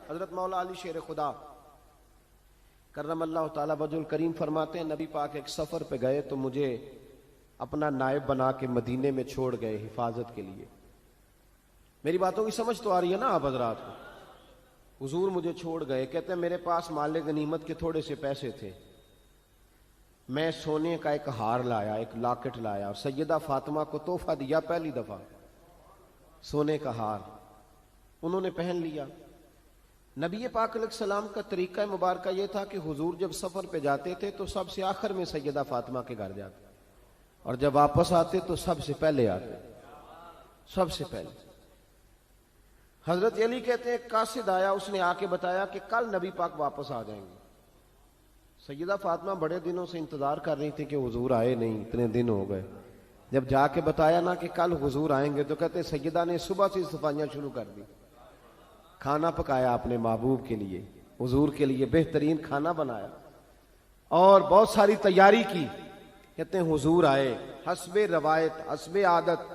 حضرت مولا علی شیر خدا کرم اللہ تعالی وجہ الکریم فرماتے ہیں نبی پاک ایک سفر پہ گئے تو مجھے اپنا نائب بنا کے مدینے میں چھوڑ گئے حفاظت کے لیے. میری باتوں کی سمجھ تو آ رہی ہے نا آپ حضرات کو؟ حضور مجھے چھوڑ گئے، کہتے ہیں میرے پاس مال غنیمت کے تھوڑے سے پیسے تھے، میں سونے کا ایک ہار لایا، ایک لاکٹ لایا اور سیدہ فاطمہ کو تحفہ دیا، پہلی دفعہ سونے کا ہار انہوں نے پہن لیا. نبی پاک علیہ السلام کا طریقہ مبارکہ یہ تھا کہ حضور جب سفر پہ جاتے تھے تو سب سے آخر میں سیدہ فاطمہ کے گھر جاتے اور جب واپس آتے تو سب سے پہلے آتے، سب سے پہلے. حضرت علی کہتے ہیں ایک قاصد آیا، اس نے آ کے بتایا کہ کل نبی پاک واپس آ جائیں گے. سیدہ فاطمہ بڑے دنوں سے انتظار کر رہی تھی کہ حضور آئے نہیں، اتنے دن ہو گئے. جب جا کے بتایا نا کہ کل حضور آئیں گے تو کہتے سیدہ نے صبح سے صفائیاں شروع کر دی، کھانا پکایا اپنے محبوب کے لیے، حضور کے لیے بہترین کھانا بنایا اور بہت ساری تیاری کی. کہتے ہیں حضور آئے، حسب روایت حسب عادت،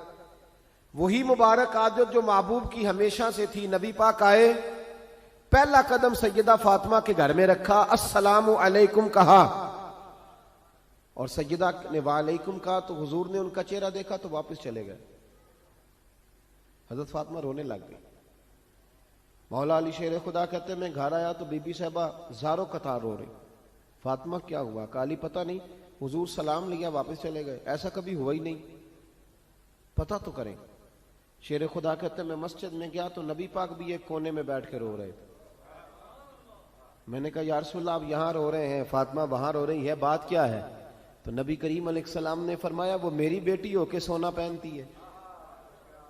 وہی مبارک عادت جو محبوب کی ہمیشہ سے تھی. نبی پاک آئے، پہلا قدم سیدہ فاطمہ کے گھر میں رکھا، السلام علیکم کہا اور سیدہ نے وعلیکم کہا تو حضور نے ان کا چہرہ دیکھا تو واپس چلے گئے. حضرت فاطمہ رونے لگ گئی. مولا علی شیر خدا کہتے ہیں میں گھر آیا تو بی بی صاحبہ زاروں قطار رو رہی. فاطمہ کیا ہوا؟ کالی پتہ نہیں، حضور سلام لیا واپس چلے گئے، ایسا کبھی ہوا ہی نہیں، پتہ تو کریں. شیر خدا کہتے ہیں میں مسجد میں گیا تو نبی پاک بھی ایک کونے میں بیٹھ کے رو رہے تھے. میں نے کہا یا رسول اللہ آپ یہاں رو رہے ہیں، فاطمہ وہاں رو رہی ہے، بات کیا ہے؟ تو نبی کریم علیہ السلام نے فرمایا وہ میری بیٹی ہو کے سونا پہنتی ہے،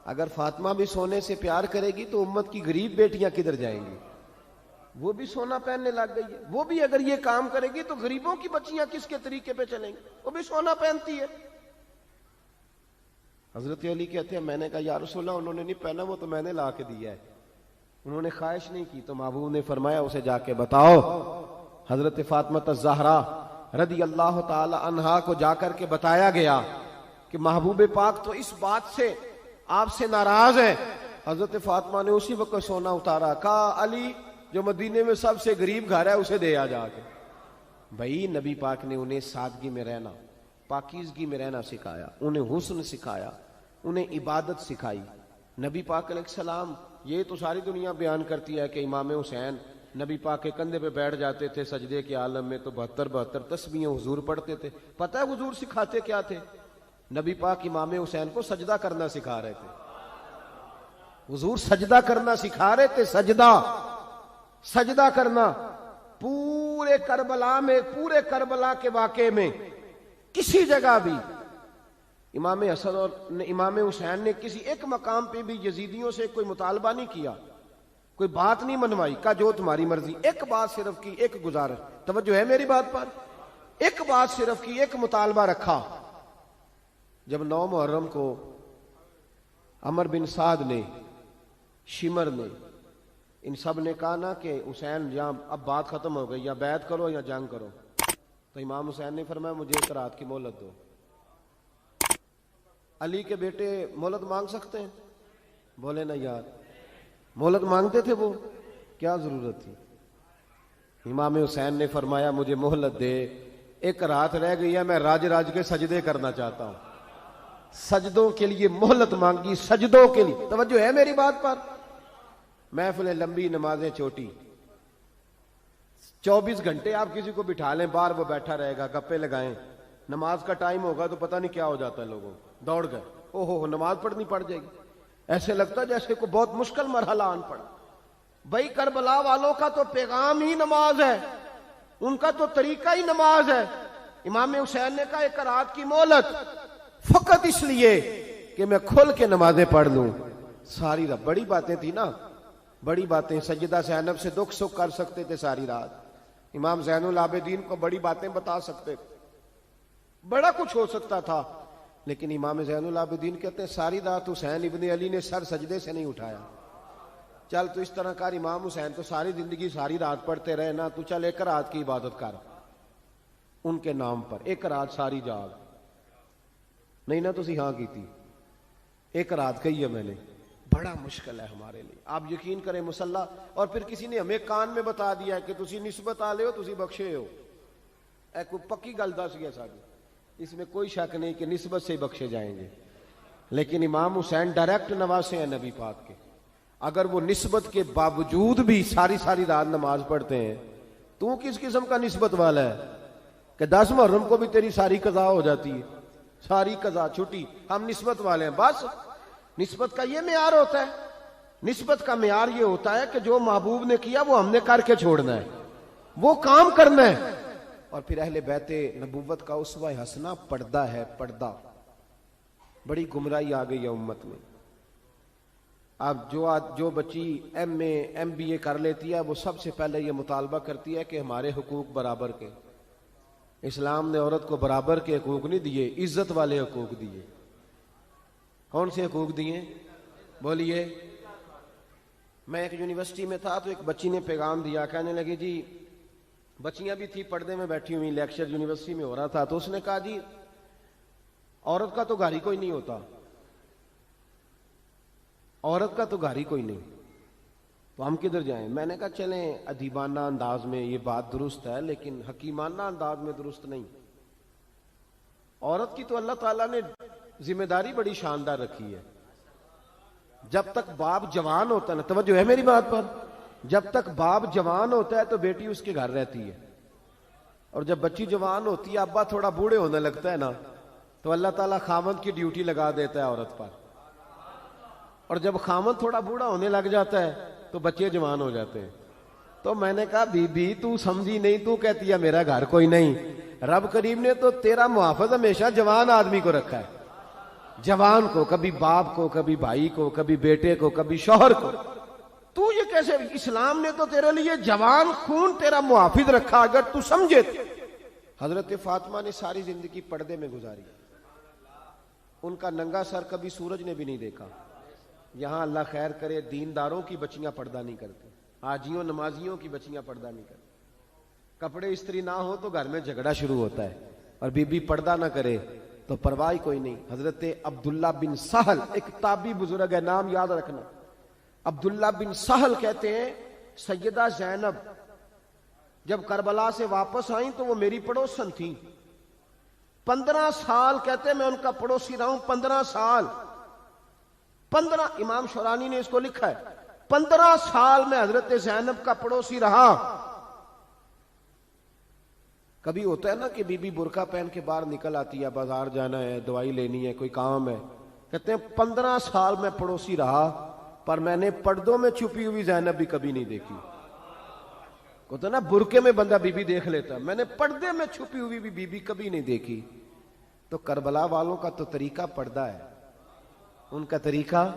اگر فاطمہ بھی سونے سے پیار کرے گی تو امت کی غریب بیٹیاں کدھر جائیں گی؟ وہ بھی سونا پہننے لگ گئی ہے، وہ بھی اگر یہ کام کرے گی تو غریبوں کی بچیاں کس کے طریقے پہ چلیں گی؟ وہ بھی سونا پہنتی ہے. حضرت علی کہتے ہیں میں نے کہا یا رسول اللہ انہوں نے نہیں پہنا، وہ تو میں نے لا کے دیا ہے، انہوں نے خواہش نہیں کی. تو محبوب نے فرمایا اسے جا کے بتاؤ. حضرت فاطمہ الزہرا رضی اللہ تعالی عنہا کو جا کر کے بتایا گیا کہ محبوب پاک تو اس بات سے آپ سے ناراض ہے. حضرت فاطمہ نے اسی وقت سونا اتارا، کہا علی جو مدینے میں سب سے غریب گھر ہے اسے دے آ جا کے. بھائی نبی پاک نے انہیں سادگی میں رہنا، پاکیزگی میں رہنا سکھایا، انہیں حسن سکھایا، انہیں عبادت سکھائی. نبی پاک علیہ السلام، یہ تو ساری دنیا بیان کرتی ہے کہ امام حسین نبی پاک کے کندھے پہ بیٹھ جاتے تھے سجدے کے عالم میں تو 72 تسبیحیں حضور پڑھتے تھے. پتہ ہے حضور سکھاتے کیا تھے؟ نبی پاک امام حسین کو سجدہ کرنا سکھا رہے تھے. حضور سجدہ کرنا سکھا رہے تھے، سجدہ کرنا. پورے کربلا کے واقعے میں کسی جگہ بھی امام حسن اور امام حسین نے کسی ایک مقام پہ بھی یزیدیوں سے کوئی مطالبہ نہیں کیا، کوئی بات نہیں منوائی، کہا جو تمہاری مرضی. ایک بات صرف کی، ایک گزارش، توجہ ہے میری بات پر، ایک بات صرف کی، ایک مطالبہ رکھا. جب 9 محرم کو عمر بن سعد نے، شمر نے، ان سب نے کہا نا کہ حسین یا اب بات ختم ہو گئی، یا بیعت کرو یا جنگ کرو، تو امام حسین نے فرمایا مجھے ایک رات کی مہلت دو. علی کے بیٹے مہلت مانگ سکتے ہیں؟ بولے نا یار، مہلت مانگتے تھے وہ؟ کیا ضرورت تھی؟ امام حسین نے فرمایا مجھے مہلت دے، ایک رات رہ گئی ہے، میں راج کے سجدے کرنا چاہتا ہوں. سجدوں کے لیے مہلت مانگی، سجدوں کے لیے. توجہ ہے میری بات پر؟ محفلیں لمبی، نمازیں چھوٹی. 24 گھنٹے آپ کسی کو بٹھا لیں باہر، وہ بیٹھا رہے گا، گپے لگائیں. نماز کا ٹائم ہوگا تو پتہ نہیں کیا ہو جاتا ہے، لوگوں دوڑ گئے، او ہو نماز پڑھنی پڑ جائے گی. ایسے لگتا ہے جیسے کوئی بہت مشکل مرحلہ آن پڑا. بھائی کربلا والوں کا تو پیغام ہی نماز ہے، ان کا تو طریقہ ہی نماز ہے. امام حسین نے کہا ایک رات کی مہلت، فقط اس لیے کہ میں کھل کے نمازیں پڑھ لوں. ساری رات بڑی باتیں تھی نا، بڑی باتیں. سیدہ زینب سے دکھ سکھ کر سکتے تھے ساری رات، امام زین العابدین کو بڑی باتیں بتا سکتے تھے، بڑا کچھ ہو سکتا تھا. لیکن امام زین العابدین کہتے ہیں ساری رات حسین ابن علی نے سر سجدے سے نہیں اٹھایا. چل تو اس طرح کر، امام حسین تو ساری زندگی ساری رات پڑھتے رہے نا، تو چل ایک رات کی عبادت کر ان کے نام پر، ایک رات ساری جاگ. نہیں نا تسی ہاں کی تھی، ایک رات کہی ہے میں نے، بڑا مشکل ہے ہمارے لیے. آپ یقین کریں مسلح، اور پھر کسی نے ہمیں کان میں بتا دیا کہ تسی نسبت آ لے ہو، تسی بخشے ہو. اے کوئی پکی گل دس گیا ساری، اس میں کوئی شک نہیں کہ نسبت سے بخشے جائیں گے. لیکن امام حسین ڈائریکٹ نواسے ہیں نبی پاک کے. اگر وہ نسبت کے باوجود بھی ساری ساری رات نماز پڑھتے ہیں، تو کس قسم کا نسبت والا ہے کہ 10 محرم کو بھی تیری ساری قضا ہو جاتی ہے، ساری قضا چھٹی، ہم نسبت والے ہیں. بس نسبت کا یہ معیار ہوتا ہے. نسبت کا معیار یہ ہوتا ہے کہ جو محبوب نے کیا وہ ہم نے کر کے چھوڑنا ہے، وہ کام کرنا ہے. اور پھر اہل بیت نبوت کا اسوہ حسنہ پردہ ہے. پردہ بڑی گمراہی آ گئی ہے امت میں. اب جو بچی ایم بی اے کر لیتی ہے، وہ سب سے پہلے یہ مطالبہ کرتی ہے کہ ہمارے حقوق برابر کے. اسلام نے عورت کو برابر کے حقوق نہیں دیے، عزت والے حقوق دیے. کون سے حقوق دیے بولیے؟ میں ایک یونیورسٹی میں تھا تو ایک بچی نے پیغام دیا، کہنے لگی جی، بچیاں بھی تھی پردے میں بیٹھی ہوئی، لیکچر یونیورسٹی میں ہو رہا تھا، تو اس نے کہا جی عورت کا تو گھر ہی کوئی نہیں ہوتا، عورت کا تو گھر ہی کوئی نہیں، تو ہم کدھر جائیں؟ میں نے کہا چلیں ادیبانہ انداز میں یہ بات درست ہے، لیکن حکیمانہ انداز میں درست نہیں. عورت کی تو اللہ تعالیٰ نے ذمہ داری بڑی شاندار رکھی ہے. جب تک باپ جوان ہوتا ہے نا، توجہ ہے میری بات پر، جب تک باپ جوان ہوتا ہے تو بیٹی اس کے گھر رہتی ہے. اور جب بچی جوان ہوتی ہے، ابا تھوڑا بوڑھے ہونے لگتا ہے نا، تو اللہ تعالیٰ خامند کی ڈیوٹی لگا دیتا ہے عورت پر. اور جب خامند تھوڑا بوڑھا ہونے لگ جاتا ہے تو بچے جوان ہو جاتے ہیں. تو میں نے کہا بی بی تو سمجھی نہیں، تو کہتی ہے میرا گھر کوئی نہیں. رب کریم نے تو تیرا محافظ ہمیشہ جوان آدمی کو رکھا ہے، جوان کو، کبھی باپ کو، کبھی بھائی کو، کبھی بیٹے کو، کبھی شوہر کو. تو یہ کیسے؟ اسلام نے تو تیرے لیے جوان خون تیرا محافظ رکھا. اگر تو سمجھے. حضرت فاطمہ نے ساری زندگی پردے میں گزاری. ان کا ننگا سر کبھی سورج نے بھی نہیں دیکھا. یہاں اللہ خیر کرے دینداروں کی بچیاں پردہ نہیں کرتی، حاجیوں نمازیوں کی بچیاں پردہ نہیں کرتی. کپڑے استری نہ ہو تو گھر میں جھگڑا شروع ہوتا ہے، اور بی بی پردہ نہ کرے تو پرواہ کوئی نہیں. حضرت عبداللہ بن سہل ایک تابعی بزرگ ہے، نام یاد رکھنا. عبداللہ بن سہل کہتے ہیں سیدہ زینب جب کربلا سے واپس آئیں تو وہ میری پڑوسن تھیں. 15 سال کہتے ہیں میں ان کا پڑوسی رہا ہوں. 15 سال، 15، امام شورانی نے اس کو لکھا ہے، 15 سال میں حضرت زینب کا پڑوسی رہا. کبھی ہوتا ہے نا کہ بی بی برقع پہن کے باہر نکل آتی ہے، بازار جانا ہے، دوائی لینی ہے، کوئی کام ہے. کہتے ہیں 15 سال میں پڑوسی رہا، پر میں نے پردوں میں چھپی ہوئی زینب بھی کبھی نہیں دیکھی. ہوتا ہے نا برقعے میں بندہ بی بی دیکھ لیتا، میں نے پردے میں چھپی ہوئی بھی بی بی کبھی نہیں دیکھی. تو کربلا والوں کا تو طریقہ پردہ ہے، ان کا طریقہ.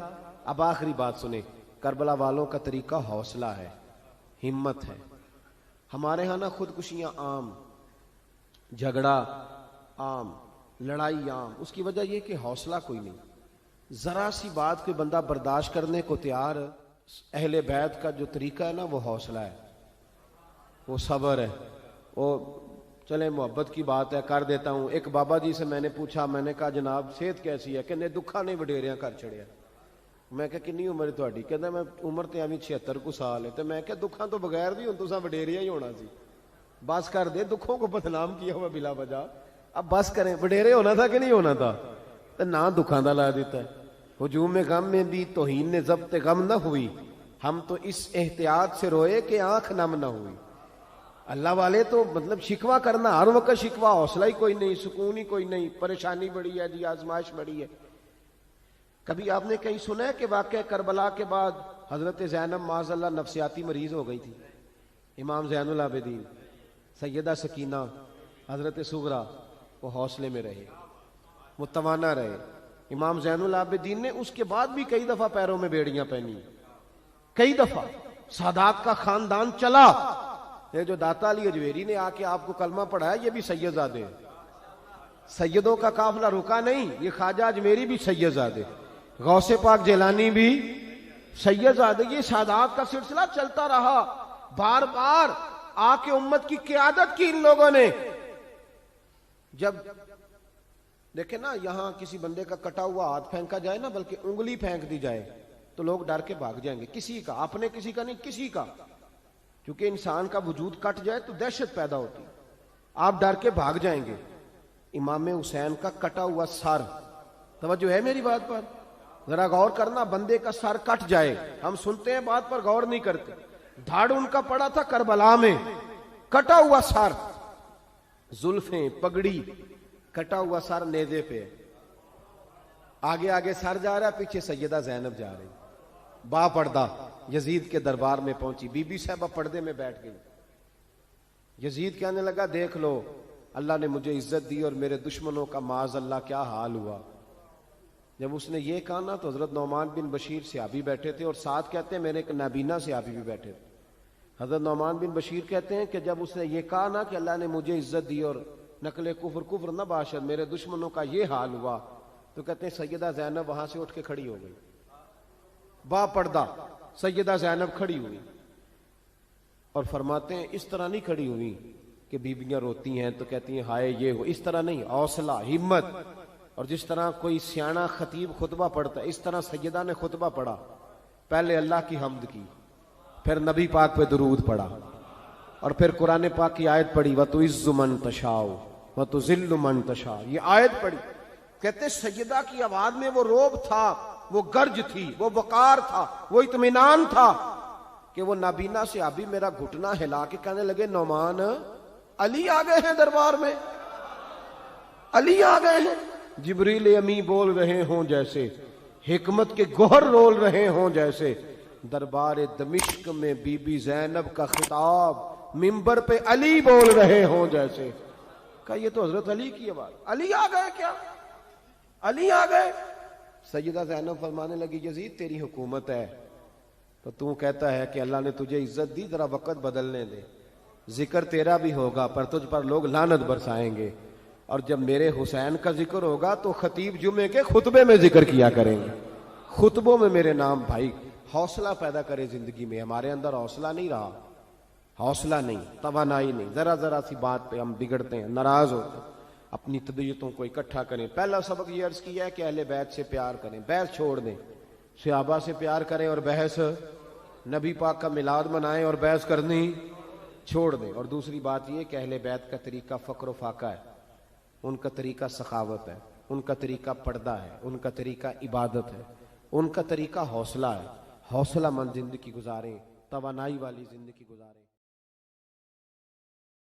اب آخری بات سنیں، کربلا والوں کا طریقہ حوصلہ ہے، ہمت ہے. ہمارے ہاں نا خودکشیاں عام، جھگڑا عام، لڑائی عام. اس کی وجہ یہ کہ حوصلہ کوئی نہیں. ذرا سی بات کوئی بندہ برداشت کرنے کو تیار. اہل بیت کا جو طریقہ ہے نا وہ حوصلہ ہے، وہ صبر ہے. وہ چلے محبت کی بات ہے کر دیتا ہوں. ایک بابا جی سے میں نے پوچھا، میں نے کہا جناب صحت کیسی ہے؟ کہ دکھا نہیں وڈیریاں کر چڑیا. میں کہ کنی عمر تہاڈی؟ کہندا میں عمر تے ایویں 76 کو سال ہے. تے میں کہ دکھاں تو بغیر بھی ہن تساں وڈیریا ہی ہونا سی. بس کر دے، دکھوں کو بدنام کیا ہوا بلا وجہ. اب بس کریں، وڈیرے ہونا تھا کہ نہیں ہونا تھا؟ تے نہ دکھاں دا لا دیتا ہے. ہجوم غم میں بھی توہین نے ضبط غم نہ ہوئی، ہم تو اس احتیاط سے روئے کہ آنکھ نم نہ ہوئی. اللہ والے تو مطلب شکوہ کرنا ہر وقت شکوہ، حوصلہ ہی کوئی نہیں، سکون ہی کوئی نہیں، پریشانی بڑی ہے جی، آزمائش بڑی ہے. کبھی آپ نے کہیں سنا ہے کہ واقعہ کربلا کے بعد حضرت زینب معاذ اللہ نفسیاتی مریض ہو گئی تھی؟ امام زین العابدین، سیدہ سکینہ، حضرت صغرا، وہ حوصلے میں رہے، متوانا رہے. امام زین العابدین نے اس کے بعد بھی کئی دفعہ پیروں میں بیڑیاں پہنی، کئی دفعہ. سادات کا خاندان چلا. یہ جو داتا علی اجویری نے آ کے آپ کو کلمہ پڑھایا، یہ بھی سید زادے ہیں. سیدوں کا قافلہ رکا نہیں، یہ خواجہ اجمیری بھی سید زادے، غوث پاک جیلانی بھی سید زادے. یہ سادات کا سلسلہ چلتا رہا. بار بار آ کے امت کی قیادت کی ان لوگوں نے. جب دیکھیں نا یہاں کسی بندے کا کٹا ہوا ہاتھ پھینکا جائے نا، بلکہ انگلی پھینک دی جائے، تو لوگ ڈر کے بھاگ جائیں گے. کسی کا، اپنے کسی کا نہیں، کسی کا. کیونکہ انسان کا وجود کٹ جائے تو دہشت پیدا ہوتی، آپ ڈر کے بھاگ جائیں گے. امام حسین کا کٹا ہوا سر، توجہ ہے میری بات پر؟ ذرا غور کرنا، بندے کا سر کٹ جائے، ہم سنتے ہیں بات پر غور نہیں کرتے. دھاڑ ان کا پڑا تھا کربلا میں، کٹا ہوا سر، زلفیں، پگڑی، کٹا ہوا سر نیزے پہ. آگے آگے سر جا رہا ہے، پیچھے سیدہ زینب جا رہی، با پردہ یزید کے دربار میں پہنچی. بی بی صاحبہ پردے میں بیٹھ گئی. یزید کہنے لگا دیکھ لو، اللہ نے مجھے عزت دی اور میرے دشمنوں کا معاذ اللہ کیا حال ہوا. جب اس نے یہ کہا نا تو حضرت نعمان بن بشیر صحابی بیٹھے تھے، اور ساتھ کہتے ہیں میرے ایک نابینا صحابی بھی بیٹھے تھے. حضرت نعمان بن بشیر کہتے ہیں کہ جب اس نے یہ کہا نا کہ اللہ نے مجھے عزت دی اور نقل کفر کفر نہ باشد، میرے دشمنوں کا یہ حال ہوا، تو کہتے ہیں سیدہ زینب وہاں سے اٹھ کے کھڑی ہو گئی. با پردہ سیدہ زینب کھڑی ہوئی، اور فرماتے ہیں اس طرح نہیں کھڑی ہوئی کہ بیویاں روتی ہیں تو کہتی ہیں ہائے یہ ہو، اس طرح نہیں، حوصلہ، ہمت. اور جس طرح کوئی سیاںا خطیب خطبہ پڑھتا ہے، اس طرح سیدہ نے خطبہ پڑھا. پہلے اللہ کی حمد کی، پھر نبی پاک پہ درود پڑھا، اور پھر قرآن پاک کی آیت پڑھی وَتُعِزُّ مَن تَشَاءُ وَتُذِلُّ مَن تَشَاءُ. یہ آیت پڑھی. کہتے سیدہ کی آواز میں وہ روب تھا، وہ گرج تھی، وہ وقار تھا، وہ اطمینان تھا کہ وہ نابینا صحابی میرا گھٹنا ہلا کے کہنے لگے نعمان، علی آ گئے ہیں دربار میں، علی آ گئے ہیں. جبریل امی بول رہے ہوں جیسے، حکمت کے گوہر رول رہے ہوں جیسے. دربار دمشق میں بی بی زینب کا خطاب، منبر پہ علی بول رہے ہوں جیسے. کہا یہ تو حضرت علی کی آواز. علی آ گئے کیا؟ علی آ گئے. سیدہ زینب فرمانے لگی یزید تیری حکومت ہے تو کہتا ہے کہ اللہ نے تجھے عزت دی، ذرا وقت بدلنے دے، ذکر تیرا بھی ہوگا پر تجھ پر لوگ لعنت برسائیں گے. اور جب میرے حسین کا ذکر ہوگا تو خطیب جمعے کے خطبے میں ذکر کیا کریں گے، خطبوں میں میرے نام. بھائی حوصلہ پیدا کرے زندگی میں. ہمارے اندر حوصلہ نہیں رہا، حوصلہ نہیں، توانائی نہیں. ذرا ذرا سی بات پہ ہم بگڑتے ہیں، ناراض ہوتے ہیں. اپنی طبیعتوں کو اکٹھا کریں. پہلا سبق یہ عرض کیا ہے کہ اہل بیت سے پیار کریں، بحث چھوڑ دیں. صحابہ سے پیار کریں اور بحث، نبی پاک کا میلاد منائیں اور بحث کرنی چھوڑ دیں. اور دوسری بات یہ کہ اہل بیت کا طریقہ فقر و فاقہ ہے، ان کا طریقہ سخاوت ہے، ان کا طریقہ پردہ ہے، ان کا طریقہ عبادت ہے، ان کا طریقہ حوصلہ ہے. حوصلہ مند زندگی گزاریں، توانائی والی زندگی گزاریں.